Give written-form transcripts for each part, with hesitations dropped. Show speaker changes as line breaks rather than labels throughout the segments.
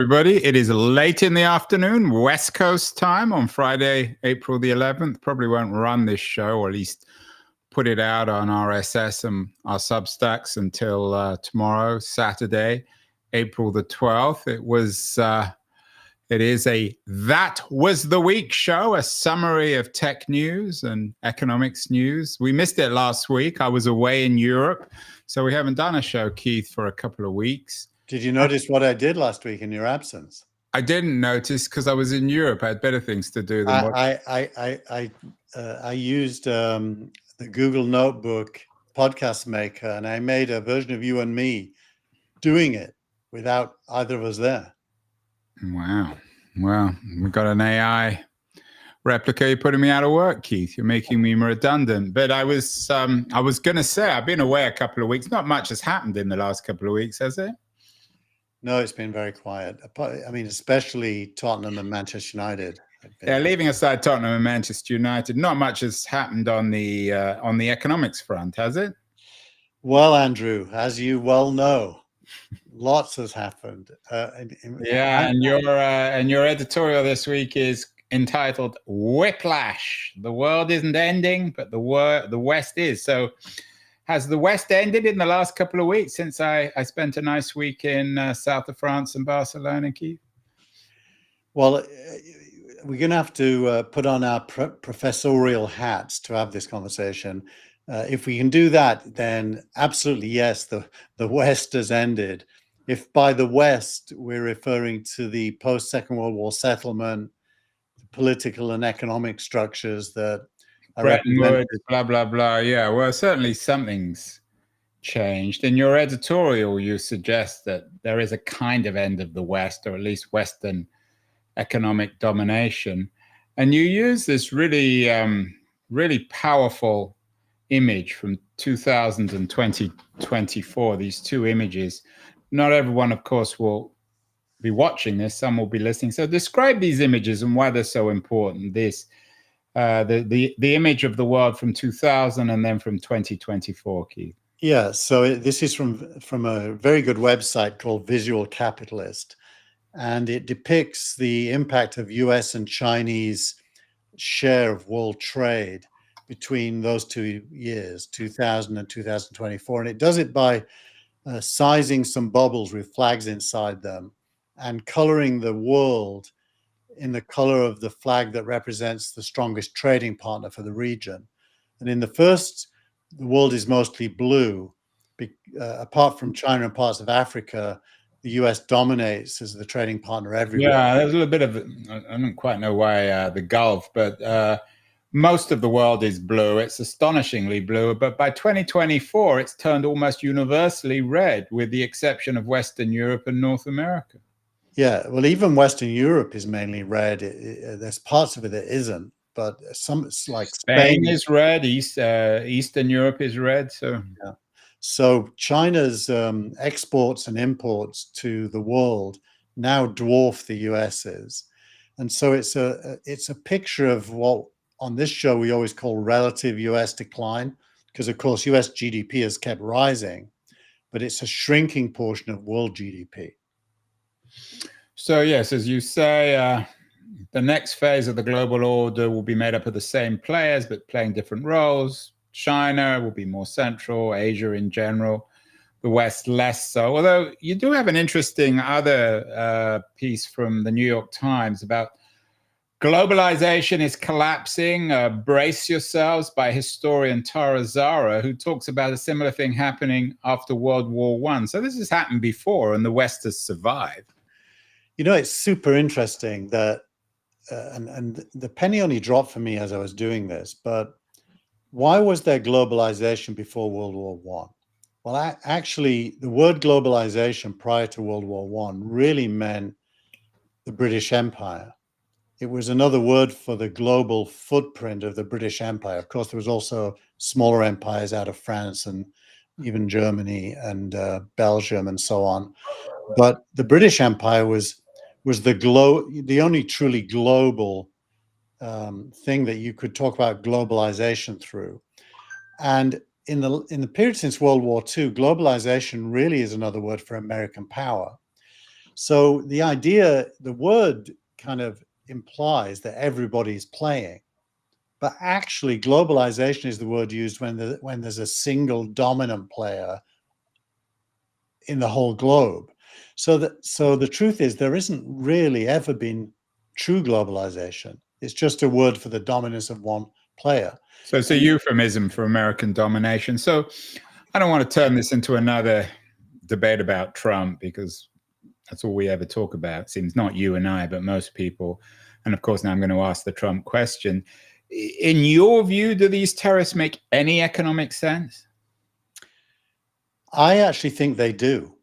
Everybody, it is late in the afternoon, West Coast time on Friday, April the 11th. Probably won't run this show, or at least put it out on RSS and our Substacks until tomorrow, Saturday, April the 12th. It is a That Was the Week show, a summary of tech news and economics news. We missed it last week. I was away in Europe, so we haven't done a show, Keith, for a couple of weeks.
Did you notice what I did last week in your absence?
I didn't notice because I was in Europe. I had better things to do than
I used the Google Notebook podcast maker, and I made a version of you and me doing it without either of us there.
Wow. Well, we've got an AI replica. You're putting me out of work, Keith. You're making me redundant. But I was going to say, I've been away a couple of weeks. Not much has happened in the last couple of weeks, has it?
No, it's been very quiet. I mean, especially Tottenham and Manchester United.
Yeah, leaving aside Tottenham and Manchester United, not much has happened on the economics front, has it?
Well, Andrew, as you well know, lots has happened.
And your editorial this week is entitled "Whiplash." The world isn't ending, but the West is. So, has the West ended in the last couple of weeks since I spent a nice week in south of France and Barcelona, Keith?
Well, we're going to have to put on our professorial hats to have this conversation. If we can do that, then absolutely yes, the West has ended. If by the West we're referring to the post-Second World War settlement, the political and economic structures that are represented,
blah, blah, blah. Yeah, well, certainly something's changed. In your editorial, you suggest that there is a kind of end of the West, or at least Western economic domination. And you use this really, really powerful image from 2000 and 2024, these two images. Not everyone, of course, will be watching this. Some will be listening. So describe these images and why they're so important. The image of the world from 2000 and then from 2024, Keith.
Yeah, so this is from a very good website called Visual Capitalist, and it depicts the impact of US and Chinese share of world trade between those 2 years, 2000 and 2024. And it does it by sizing some bubbles with flags inside them and coloring the world in the color of the flag that represents the strongest trading partner for the region. And in the first, the world is mostly blue. Apart from China and parts of Africa, the US dominates as the trading partner everywhere.
Yeah, there's a little bit of, I don't quite know why the gulf, but most of the world is blue. It's astonishingly blue. But by 2024, it's turned almost universally red, with the exception of Western Europe and North America.
Yeah, well, even Western Europe is mainly red. There's parts of it that isn't, but some, it's like
Spain is red. Eastern Europe is red. So
yeah. So China's exports and imports to the world now dwarf the US's, and so it's a picture of what on this show we always call relative US decline, because of course US GDP has kept rising, but it's a shrinking portion of world GDP.
So yes, as you say, the next phase of the global order will be made up of the same players, but playing different roles. China will be more central, Asia in general, the West less so. Although you do have an interesting other piece from the New York Times about globalization is collapsing. Brace yourselves, by historian Tara Zara, who talks about a similar thing happening after World War I. So this has happened before, and the West has survived.
You know, it's super interesting that, and the penny only dropped for me as I was doing this, but why was there globalization before World War I? Well, actually, the word globalization prior to World War I really meant the British Empire. It was another word for the global footprint of the British Empire. Of course, there was also smaller empires out of France and even Germany and Belgium and so on. But the British Empire was the only truly global thing that you could talk about globalization through. And in the period since World War II, globalization really is another word for American power. So the idea, the word kind of implies that everybody's playing, but actually globalization is the word used when there's a single dominant player in the whole globe. So the truth is there isn't really ever been true globalization. It's just a word for the dominance of one player.
So it's a euphemism for American domination. So I don't want to turn this into another debate about Trump, because that's all we ever talk about. It seems not you and I, but most people. And of course, now I'm going to ask the Trump question. In your view, do these tariffs make any economic sense?
I actually think they do,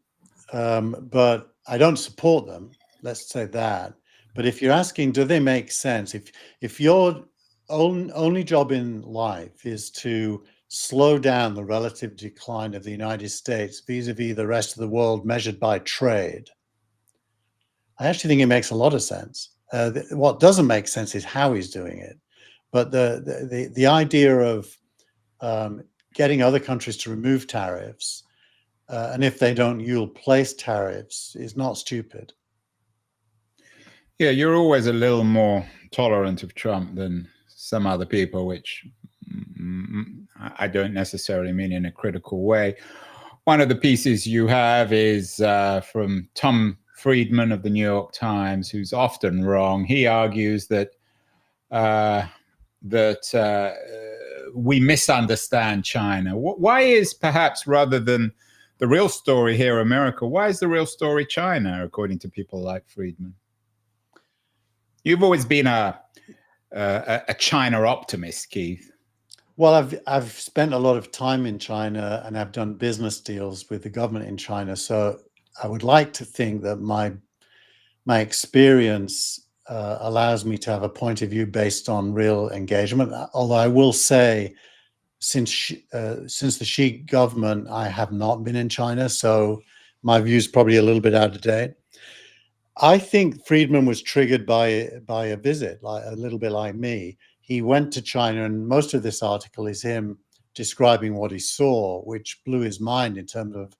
but I don't support them. Let's say that. But if you're asking, do they make sense? If your only job in life is to slow down the relative decline of the United States vis-a-vis the rest of the world measured by trade, I actually think it makes a lot of sense. What doesn't make sense is how he's doing it. But the idea of getting other countries to remove tariffs, and if they don't, you'll place tariffs, is not stupid.
Yeah, you're always a little more tolerant of Trump than some other people, which I don't necessarily mean in a critical way. One of the pieces you have is from Tom Friedman of the New York Times, who's often wrong. He argues that we misunderstand China. Why is, perhaps rather than the real story here, America, why is the real story China, according to people like Friedman? You've always been a China optimist, Keith.
Well, I've spent a lot of time in China, and I've done business deals with the government in China. So I would like to think that my experience allows me to have a point of view based on real engagement. Although I will say, since the Xi government, I have not been in China, so my view is probably a little bit out of date. I think Friedman was triggered by a visit, like a little bit like me. He went to China, and most of this article is him describing what he saw, which blew his mind in terms of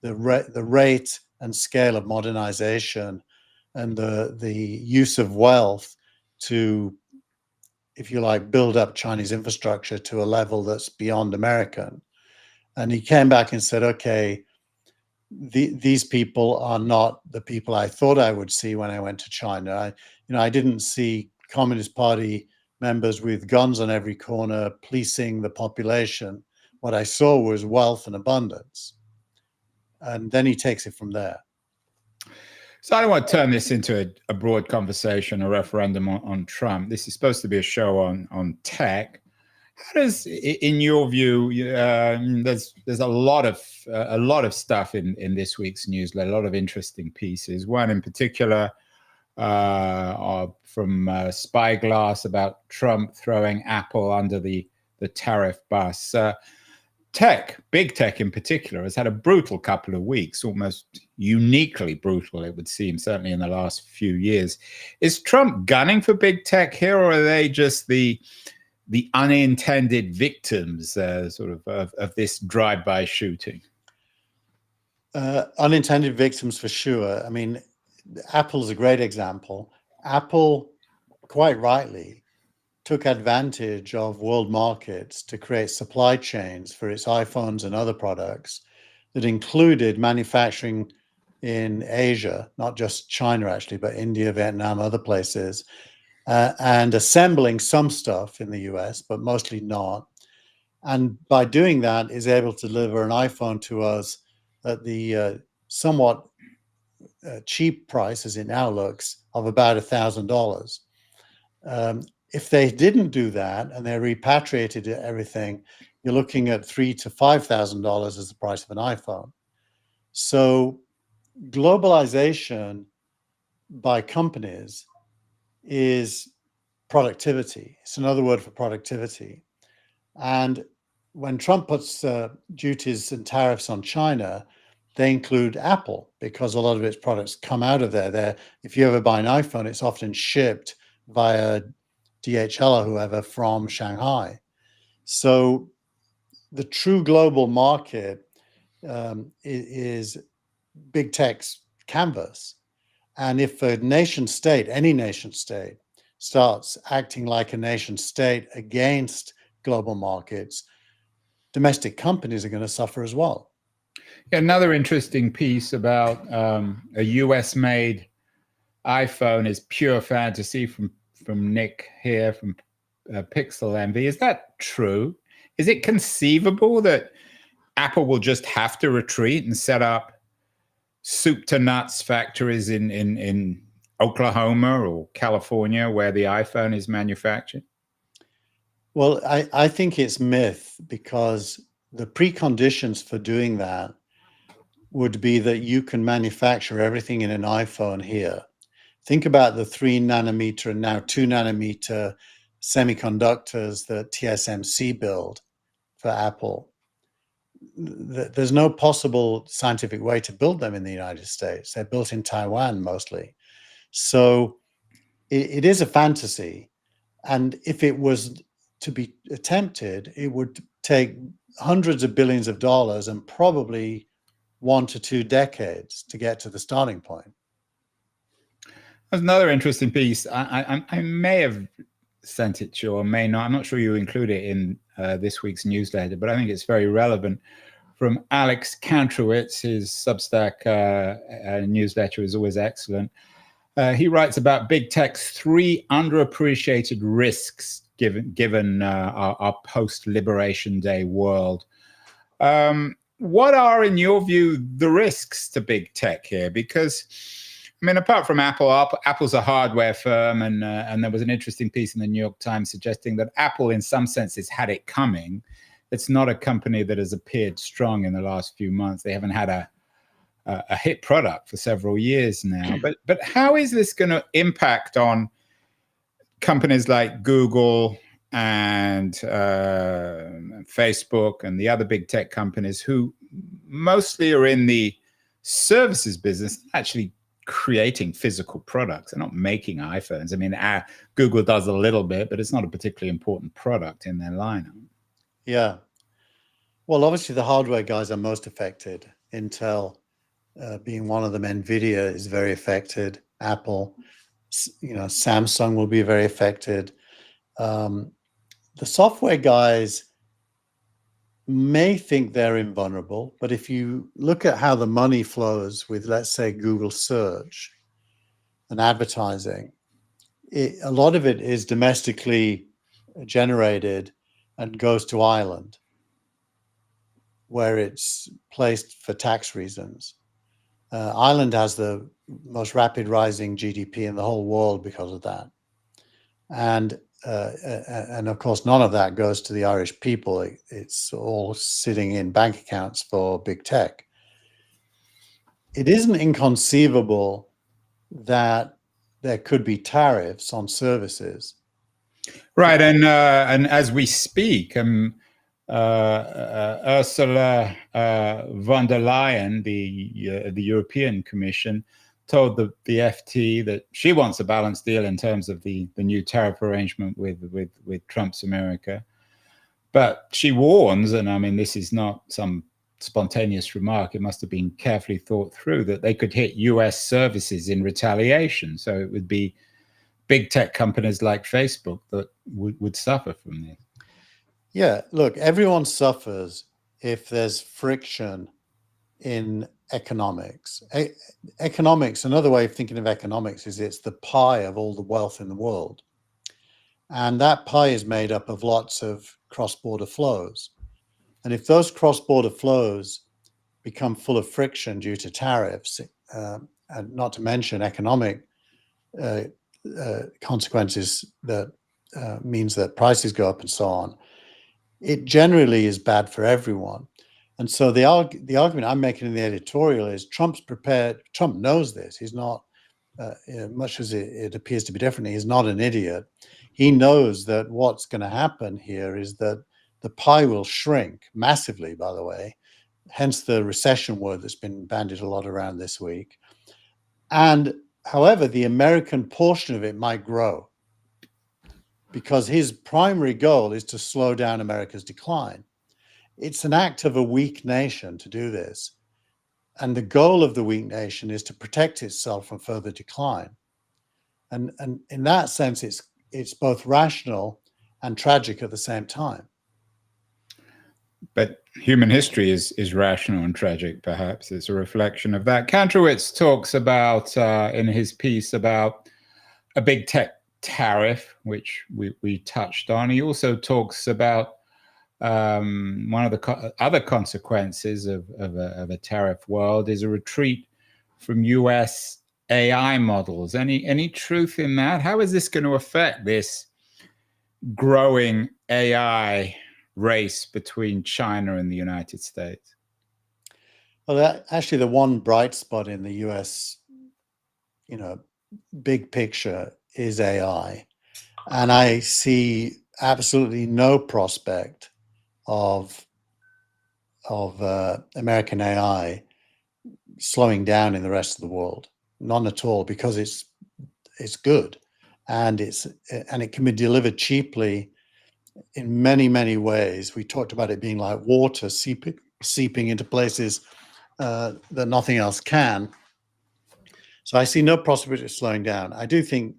the rate and scale of modernization and the use of wealth to, if you like, build up Chinese infrastructure to a level that's beyond American. And he came back and said, okay, these people are not the people I thought I would see when I went to China. I didn't see Communist Party members with guns on every corner policing the population. What I saw was wealth and abundance. And then he takes it from there.
So I don't want to turn this into a broad conversation, a referendum on Trump. This is supposed to be a show on tech. How does, in your view, there's a lot of stuff in this week's newsletter, a lot of interesting pieces. One in particular from Spyglass about Trump throwing Apple under the tariff bus. Big tech in particular, has had a brutal couple of weeks, almost uniquely brutal, it would seem, certainly in the last few years. Is Trump gunning for big tech here, or are they just the unintended victims of this drive-by shooting?
Unintended victims for sure. I mean, Apple's a great example. Apple, quite rightly, took advantage of world markets to create supply chains for its iPhones and other products that included manufacturing in Asia, not just China actually, but India, Vietnam, other places, and assembling some stuff in the US, but mostly not. And by doing that, is able to deliver an iPhone to us at the somewhat cheap price, as it now looks, of about $1,000. If they didn't do that and they repatriated everything, you're looking at $3,000 to $5,000 as the price of an iPhone. So globalization by companies is productivity. It's another word for productivity. And when Trump puts duties and tariffs on China, they include Apple, because a lot of its products come out of there. If you ever buy an iPhone, it's often shipped via DHL or whoever from Shanghai. So the true global market is big tech's canvas. And if a nation state, any nation state, starts acting like a nation state against global markets, domestic companies are going to suffer as well.
Another interesting piece about a US-made iPhone is pure fantasy from Nick here from Pixel Envy. Is that true? Is it conceivable that Apple will just have to retreat and set up soup to nuts factories in Oklahoma or California where the iPhone is manufactured?
Well, I think it's myth, because the preconditions for doing that would be that you can manufacture everything in an iPhone here. Think about the 3 nanometer and now 2 nanometer semiconductors that TSMC build for Apple. There's no possible scientific way to build them in the United States. They're built in Taiwan mostly. So it is a fantasy. And if it was to be attempted, it would take hundreds of billions of dollars and probably 1 to 2 decades to get to the starting point.
There's another interesting piece. I may have sent it to you or may not. I'm not sure you include it in this week's newsletter, but I think it's very relevant. From Alex Kantrowitz, his Substack newsletter is always excellent. He writes about big tech's 3 underappreciated risks given our post-Liberation Day world. What are, in your view, the risks to big tech here? Because, I mean, apart from Apple's a hardware firm, and there was an interesting piece in the New York Times suggesting that Apple, in some senses, had it coming. It's not a company that has appeared strong in the last few months. They haven't had a hit product for several years now. But how is this going to impact on companies like Google and Facebook and the other big tech companies who mostly are in the services business, actually creating physical products? They're not making iPhones. I mean, Google does a little bit, but it's not a particularly important product in their lineup.
Yeah. Well, obviously the hardware guys are most affected. Intel being one of them, Nvidia is very affected. Apple, Samsung will be very affected. The software guys may think they're invulnerable, but if you look at how the money flows with, let's say, Google search and advertising, a lot of it is domestically generated and goes to Ireland, where it's placed for tax reasons. Ireland has the most rapid rising GDP in the whole world because of that. And of course, none of that goes to the Irish people. It's all sitting in bank accounts for big tech. It isn't inconceivable that there could be tariffs on services.
Right, and as we speak, Ursula von der Leyen, the European Commission, told the FT that she wants a balanced deal in terms of the new tariff arrangement with Trump's America. But she warns, and I mean, this is not some spontaneous remark, it must have been carefully thought through, that they could hit US services in retaliation. So it would be big tech companies like Facebook that would suffer from this.
Yeah, look, everyone suffers if there's friction in economics. Economics, another way of thinking of economics is it's the pie of all the wealth in the world. And that pie is made up of lots of cross-border flows. And if those cross-border flows become full of friction due to tariffs, and not to mention economic consequences that means that prices go up and so on, it generally is bad for everyone. And so the argument I'm making in the editorial is Trump's prepared. Trump knows this. He's not, much as it appears to be different, he's not an idiot. He knows that what's going to happen here is that the pie will shrink massively, by the way, hence the recession word that's been bandied a lot around this week. And however, the American portion of it might grow, because his primary goal is to slow down America's decline. It's an act of a weak nation to do this. And the goal of the weak nation is to protect itself from further decline. And in that sense, it's both rational and tragic at the same time.
But human history is rational and tragic, perhaps. It's a reflection of that. Kantrowitz talks about, in his piece, about a big tech tariff, which we touched on. He also talks about one of the other consequences of a tariff world is a retreat from US AI models. Any truth in that? How is this going to affect this growing AI race between China and the United States?
Well, actually, the one bright spot in the US, big picture is AI. And I see absolutely no prospect of American AI slowing down in the rest of the world. None at all, because it's good, and it can be delivered cheaply in many ways. We talked about it being like water seeping into places that nothing else can. So I see no prospect of slowing down. I do think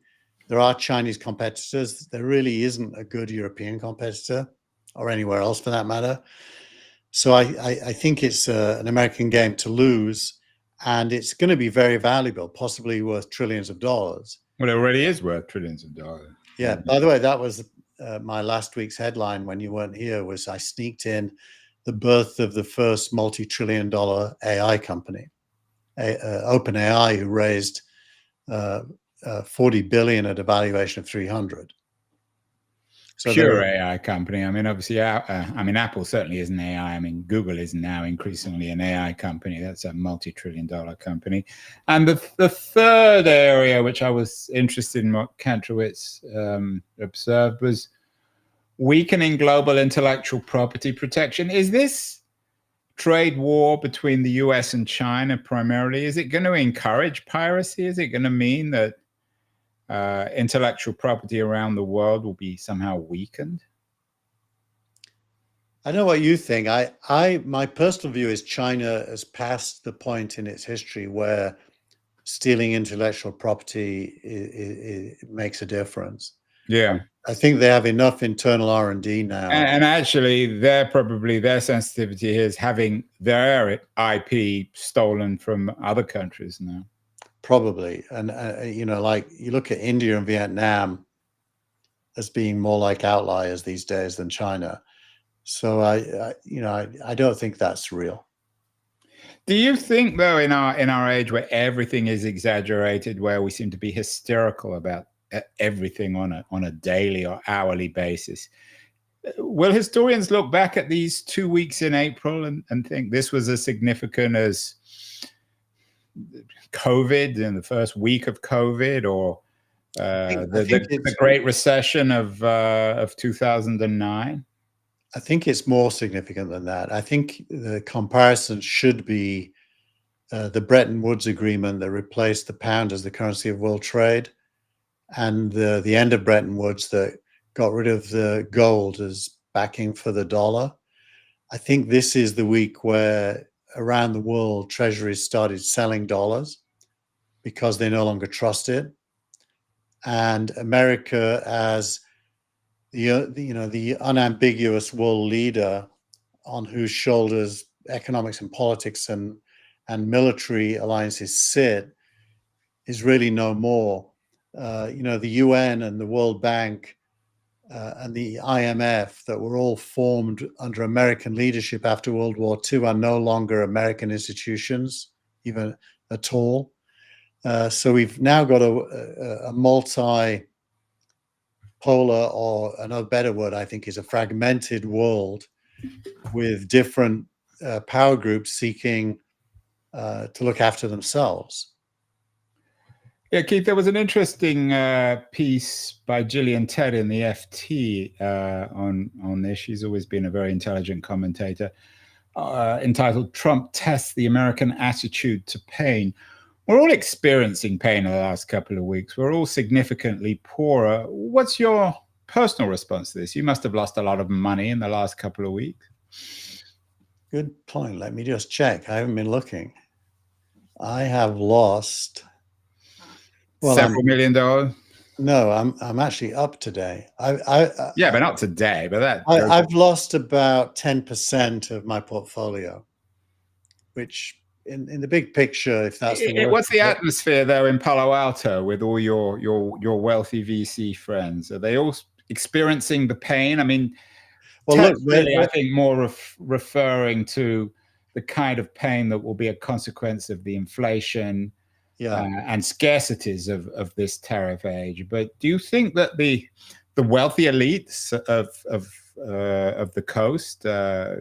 there are Chinese competitors. There really isn't a good European competitor, or anywhere else for that matter. So I think it's an American game to lose, and it's going to be very valuable, possibly worth trillions of dollars.
Well, it already is worth trillions of dollars.
Yeah. By the way, that was my last week's headline when you weren't here. Was I sneaked in the birth of the first multi-trillion-dollar AI company, OpenAI, who raised 40 billion at a valuation of 300.
So pure AI company. I mean, obviously, Apple certainly isn't AI. I mean, Google is now increasingly an AI company. That's a multi-trillion-dollar company. And the third area, which I was interested in, what Kantrowitz observed, was weakening global intellectual property protection. Is this trade war between the US and China primarily, is it going to encourage piracy? Is it going to mean that intellectual property around the world will be somehow weakened?
I know what you think. My personal view is China has passed the point in its history where stealing intellectual property it makes a difference.
Yeah.
I think they have enough internal R&D now.
And actually, their sensitivity is having their IP stolen from other countries now.
Probably. And, like you look at India and Vietnam as being more like outliers these days than China. So I don't think that's real.
Do you think, though, in our age where everything is exaggerated, where we seem to be hysterical about everything on a daily or hourly basis, will historians look back at these 2 weeks in April and think this was as significant as COVID in the first week of COVID, or the Great Recession of 2009?
I think it's more significant than that. I think the comparison should be the Bretton Woods Agreement that replaced the pound as the currency of world trade, and the end of Bretton Woods that got rid of the gold as backing for the dollar. I think this is the week where around the world treasuries started selling dollars because they no longer trust it. And America, as the unambiguous world leader on whose shoulders economics and politics and military alliances sit, is really no more. The UN and the World Bank and the IMF that were all formed under American leadership after World War II are no longer American institutions, even at all. So we've now got a multi-polar, or another better word, I think, is a fragmented world with different power groups seeking to look after themselves.
Yeah, Keith, there was an interesting piece by Gillian Tett in the FT on this. She's always been a very intelligent commentator, entitled "Trump Tests the American Attitude to Pain." We're all experiencing pain in the last couple of weeks. We're all significantly poorer. What's your personal response to this? You must have lost a lot of money in the last couple of weeks.
Good point. Let me just check. I haven't been looking. I have lost. Well,
Several million dollars?
no, I'm actually up today.
Yeah, but not today, but that goes.
I've lost about 10% of my portfolio, which in the big picture, if that's the worst
What's the atmosphere though in Palo Alto with all your wealthy VC friends? Are they all experiencing the pain? I mean,
well, look,
Ted's really, I think, more referring to the kind of pain that will be a consequence of the inflation
yeah.
and scarcities of this tariff age. But do you think that the wealthy elites of the coast,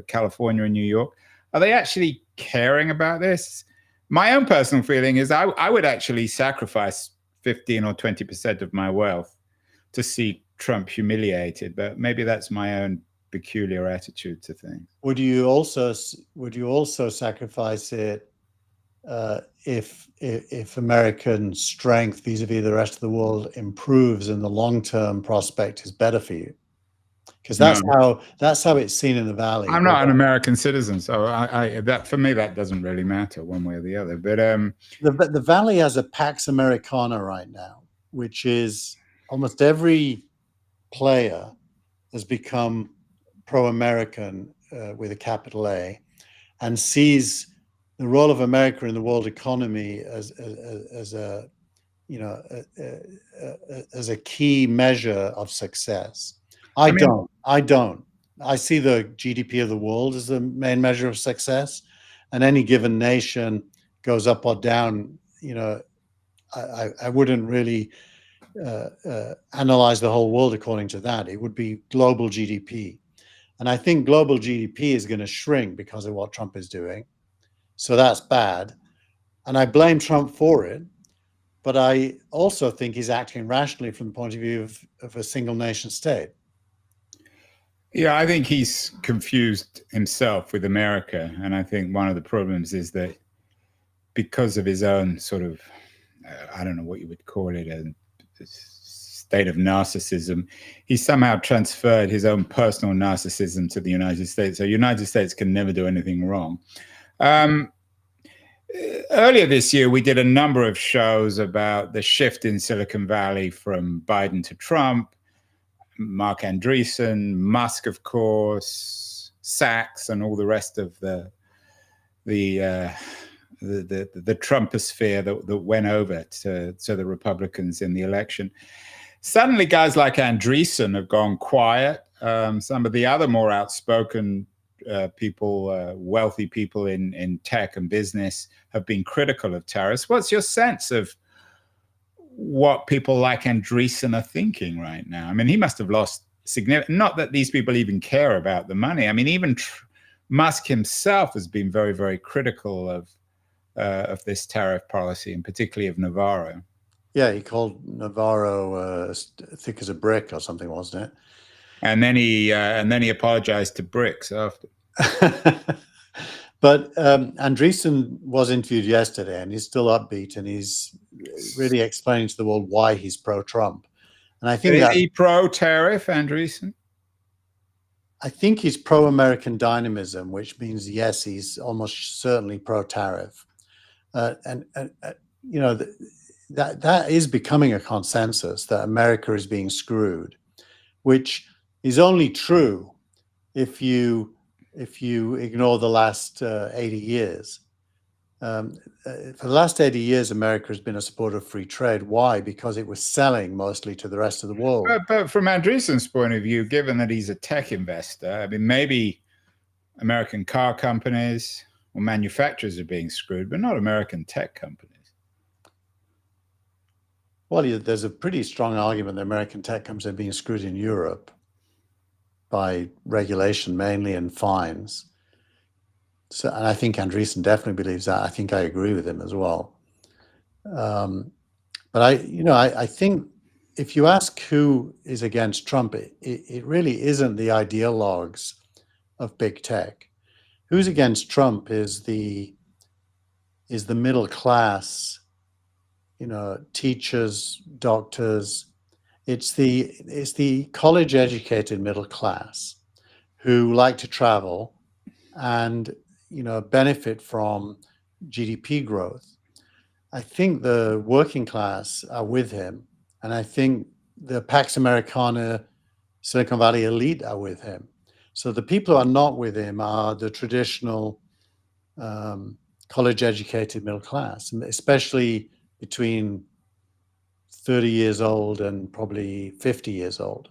California and New York, are they actually caring about this? My own personal feeling is I would actually sacrifice 15 or 20% of my wealth to see Trump humiliated, but maybe that's my own peculiar attitude to things.
Would you also sacrifice it if American strength vis-a-vis the rest of the world improves and the long-term prospect is better for you? Because
No,
that's how it's seen in the Valley.
I'm not an American citizen, so I that for me that doesn't really matter one way or the other. But
the Valley has a Pax Americana right now, which is almost every player has become pro-American with a capital A, and sees the role of America in the world economy as a as a key measure of success. I
mean,
don't. I don't. I see the GDP of the world as the main measure of success, and any given nation goes up or down. I wouldn't really analyze the whole world according to that. It would be global GDP. And I think global GDP is going to shrink because of what Trump is doing. So that's bad. And I blame Trump for it. But I also think he's acting rationally from the point of view of a single nation state.
Yeah, I think he's confused himself with America. And I think one of the problems is that because of his own sort of, I don't know what you would call it, a state of narcissism, he somehow transferred his own personal narcissism to the United States. So the United States can never do anything wrong. Earlier this year, we did a number of shows about the shift in Silicon Valley from Biden to Trump, Mark Andreessen, Musk, of course, Sachs, and all the rest of the Trumposphere that went over to the Republicans in the election. Suddenly, guys like Andreessen have gone quiet. Some of the other more outspoken people, wealthy people in tech and business, have been critical of tariffs. What's your sense of what people like Andreessen are thinking right now? I mean, he must have lost significant. Not that these people even care about the money. I mean, even Musk himself has been very, very critical of this tariff policy, and particularly of Navarro.
Yeah, he called Navarro thick as a brick or something, wasn't it?
And then he apologized to BRICS after.
But Andreessen was interviewed yesterday, and he's still upbeat, and he's really explaining to the world why he's pro-Trump. And I think
is he pro-tariff, Andreessen?
I think he's pro-American dynamism, which means yes, he's almost certainly pro-tariff, and that is becoming a consensus that America is being screwed, which is only true if you ignore the last 80 years. For the last 80 years, America has been a supporter of free trade. Why? Because it was selling mostly to the rest of the world.
But from Andreessen's point of view, given that he's a tech investor, I mean, maybe American car companies or manufacturers are being screwed, but not American tech companies.
Well, there's a pretty strong argument that American tech companies are being screwed in Europe by regulation mainly and fines. So, and I think Andreessen definitely believes that. I think I agree with him as well. But I think if you ask who is against Trump, it really isn't the ideologues of big tech. Who's against Trump is the middle class, teachers, doctors. It's the college educated middle class who like to travel and benefit from GDP growth. I think the working class are with him, and I think the Pax Americana, Silicon Valley elite are with him. So the people who are not with him are the traditional college-educated middle class, especially between 30 years old and probably 50 years old.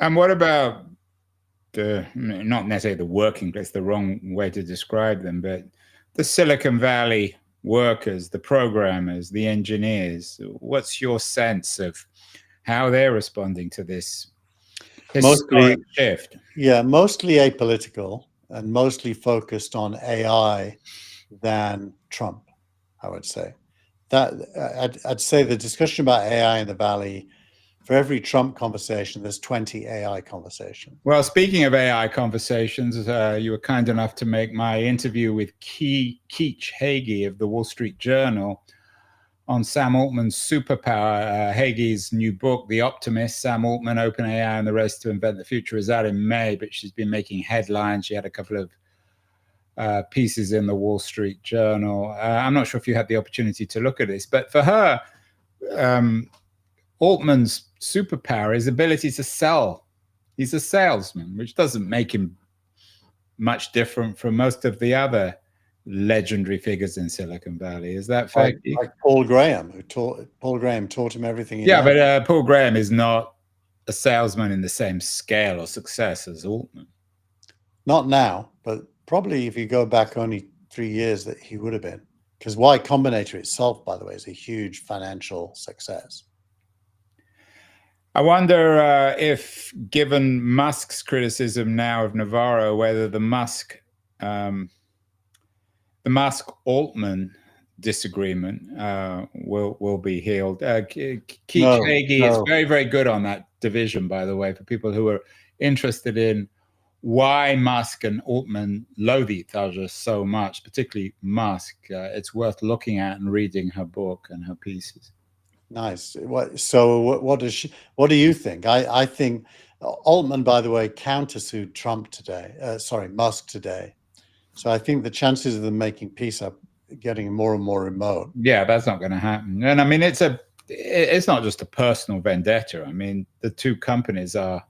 And what about not necessarily the working class, the wrong way to describe them, but the Silicon Valley workers, the programmers, the engineers? What's your sense of how they're responding to this historic shift?
Yeah, mostly apolitical and mostly focused on AI than Trump, I would say. That I'd say the discussion about AI in the Valley, for every Trump conversation, there's 20 AI conversations.
Well, speaking of AI conversations, you were kind enough to make my interview with Keech Hagee of the Wall Street Journal on Sam Altman's superpower. Hagee's new book, The Optimist, Sam Altman, OpenAI, and the Race to Invent the Future, is out in May, but she's been making headlines. She had a couple of pieces in the Wall Street Journal. I'm not sure if you had the opportunity to look at this, but for her, Altman's superpower is ability to sell. He's a salesman, which doesn't make him much different from most of the other legendary figures in Silicon Valley. Is that fair?
Like Paul Graham, Paul Graham taught him everything he
knows.
Yeah,
but Paul Graham is not a salesman in the same scale or success as Altman.
Not now, but probably if you go back only 3 years, that he would have been. Because Y Combinator itself, by the way, is a huge financial success.
I wonder if, given Musk's criticism now of Navarro, whether the Musk-Altman disagreement will be healed. Keech Hagee is very, very good on that division, by the way, for people who are interested in why Musk and Altman loathe each other so much, particularly Musk. It's worth looking at and reading her book and her pieces.
Nice. What do you think? I think Altman, by the way, countersued Trump today. Musk today. So I think the chances of them making peace are getting more and more remote.
Yeah, that's not going to happen. And I mean, it's not just a personal vendetta. I mean, the two companies are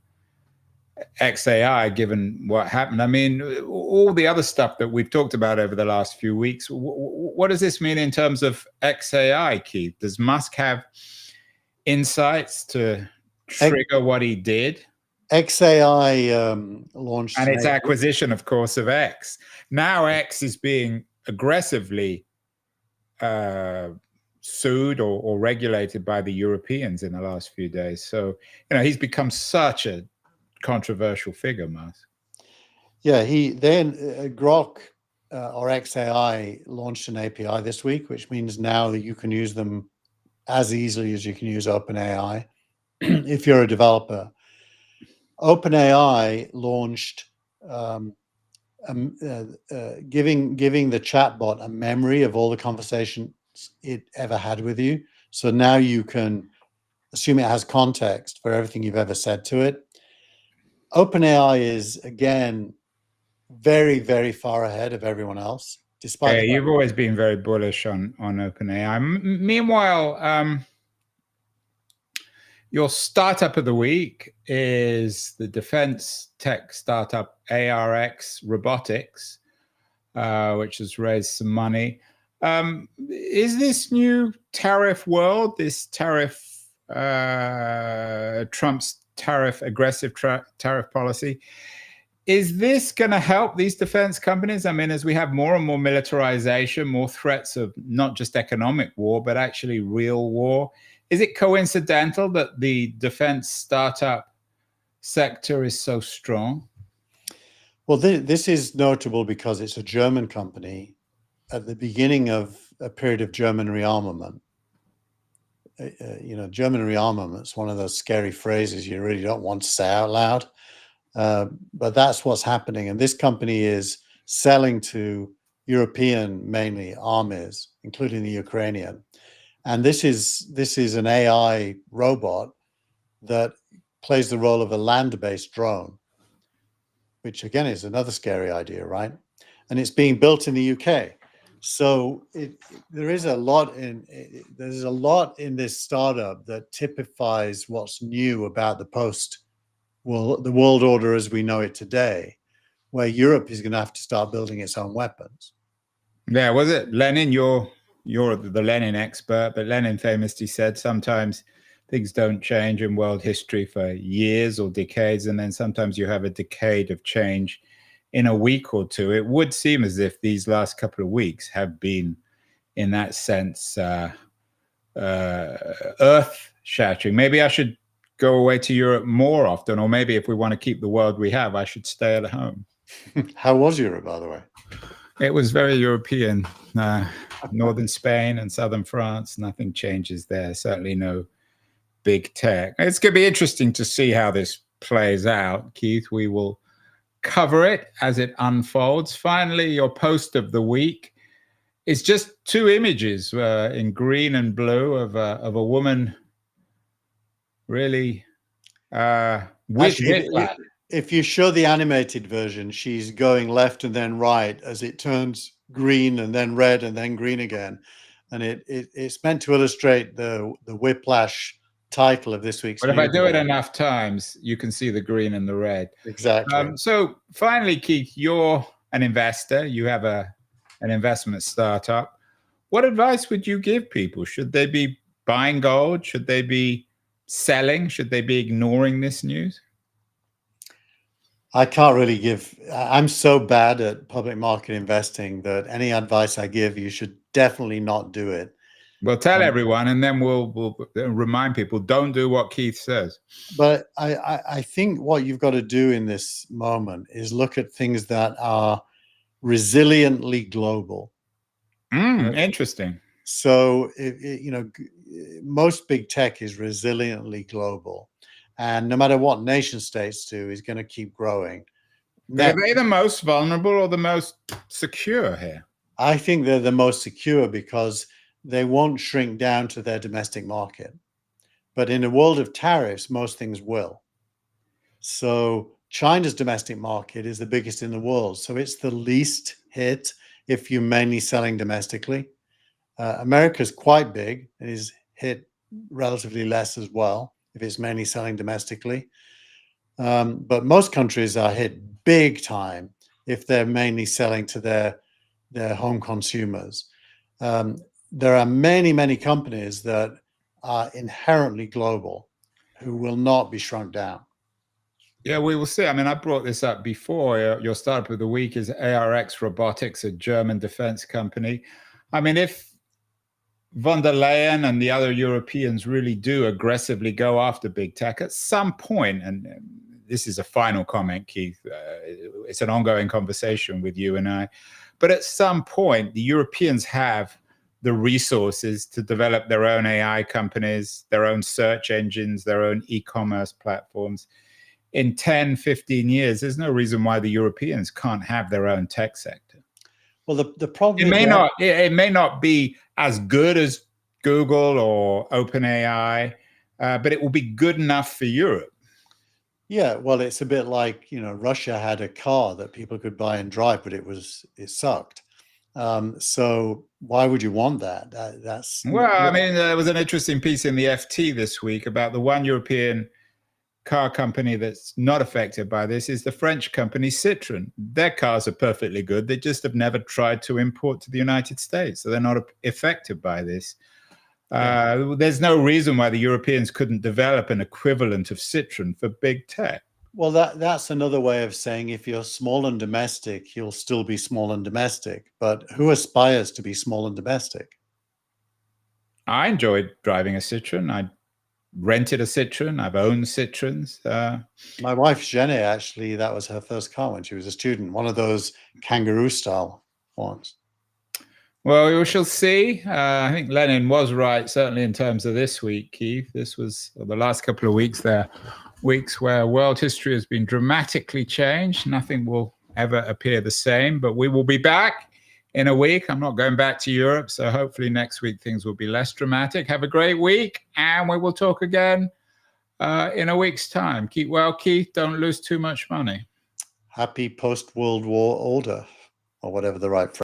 XAI, given what happened. I mean, all the other stuff that we've talked about over the last few weeks. What does this mean in terms of XAI, Keith? Does Musk have insights to trigger what he did?
XAI launched,
and its acquisition, of course, of X. Now X is being aggressively sued or regulated by the Europeans in the last few days. So, he's become such a controversial figure, Musk.
Yeah, Grok or XAI launched an API this week, which means now that you can use them as easily as you can use OpenAI if you're a developer. OpenAI launched giving the chatbot a memory of all the conversations it ever had with you. So now you can assume it has context for everything you've ever said to it. OpenAI is, again, very, very far ahead of everyone else. Despite
you've always been very bullish on OpenAI. Meanwhile, your startup of the week is the defense tech startup ARX Robotics, which has raised some money. Is this new tariff world, this tariff, Trump's aggressive tariff policy, is this going to help these defense companies? I mean, as we have more and more militarization, more threats of not just economic war, but actually real war, is it coincidental that the defense startup sector is so strong?
Well, this is notable because it's a German company at the beginning of a period of German rearmament. German rearmament is one of those scary phrases you really don't want to say out loud. But that's what's happening. And this company is selling to European, mainly, armies, including the Ukrainian. And this is an AI robot that plays the role of a land-based drone, which again is another scary idea, right? And it's being built in the UK. So there is a lot there's a lot in this startup that typifies what's new about the the world order as we know it today, where Europe is going to have to start building its own weapons.
Yeah, was it Lenin? You're the Lenin expert, but Lenin famously said sometimes things don't change in world history for years or decades, and then sometimes you have a decade of change in a week or two. It would seem as if these last couple of weeks have been, in that sense, earth-shattering. Maybe I should go away to Europe more often, or maybe if we want to keep the world we have, I should stay at home.
How was Europe, by the way?
It was very European. Northern Spain and southern France, nothing changes there. Certainly no big tech. It's going to be interesting to see how this plays out, Keith. We will cover it as it unfolds. Finally, your post of the week is just two images in green and blue of a woman really with Whiplash.
If you show the animated version, she's going left and then right as it turns green and then red and then green again. And it's meant to illustrate the Whiplash title of this week's
But if I do it enough times, you can see the green and the red.
Exactly.
So finally, Keith, you're an investor. You have an investment startup. What advice would you give people? Should they be buying gold? Should they be selling? Should they be ignoring this news?
I can't really I'm so bad at public market investing that any advice I give, you should definitely not do it.
Well, tell everyone, and then we'll remind people, don't do what Keith says.
But I think what you've got to do in this moment is look at things that are resiliently global.
Interesting.
So, most big tech is resiliently global. And no matter what nation states do, is going to keep growing.
Are they the most vulnerable or the most secure here?
I think they're the most secure because they won't shrink down to their domestic market. But in a world of tariffs, most things will. So China's domestic market is the biggest in the world. So it's the least hit if you're mainly selling domestically. America's quite big and is hit relatively less as well if it's mainly selling domestically. But most countries are hit big time if they're mainly selling to their home consumers. There are many, many companies that are inherently global who will not be shrunk down.
Yeah, we will see. I mean, I brought this up before. Your startup of the week is ARX Robotics, a German defense company. I mean, if von der Leyen and the other Europeans really do aggressively go after big tech at some point, and this is a final comment, Keith, it's an ongoing conversation with you and I, but at some point, the Europeans have the resources to develop their own AI companies, their own search engines, their own e-commerce platforms. In 10, 15 years, there's no reason why the Europeans can't have their own tech sector.
Well, the problem
it may not be as good as Google or OpenAI, but it will be good enough for Europe.
Yeah, well, it's a bit like, Russia had a car that people could buy and drive, but it sucked. So why would you want that?
I mean, there was an interesting piece in the FT this week about the one European car company that's not affected by this is the French company Citroën. Their cars are perfectly good. They just have never tried to import to the United States. So they're not affected by this. There's no reason why the Europeans couldn't develop an equivalent of Citroën for big tech.
Well, that's another way of saying if you're small and domestic, you'll still be small and domestic. But who aspires to be small and domestic?
I enjoyed driving a Citroën. I rented a Citroën. I've owned Citroëns.
My wife, Jenny, actually, that was her first car when she was a student, one of those kangaroo style ones.
Well, we shall see. I think Lenin was right, certainly in terms of this week, Keith. This was the last couple of weeks there, weeks where world history has been dramatically changed. Nothing will ever appear the same, but we will be back in a week. I'm not going back to Europe, so hopefully next week things will be less dramatic. Have a great week, and we will talk again in a week's time. Keep well, Keith. Don't lose too much money.
Happy post-World War order, or whatever the right phrase.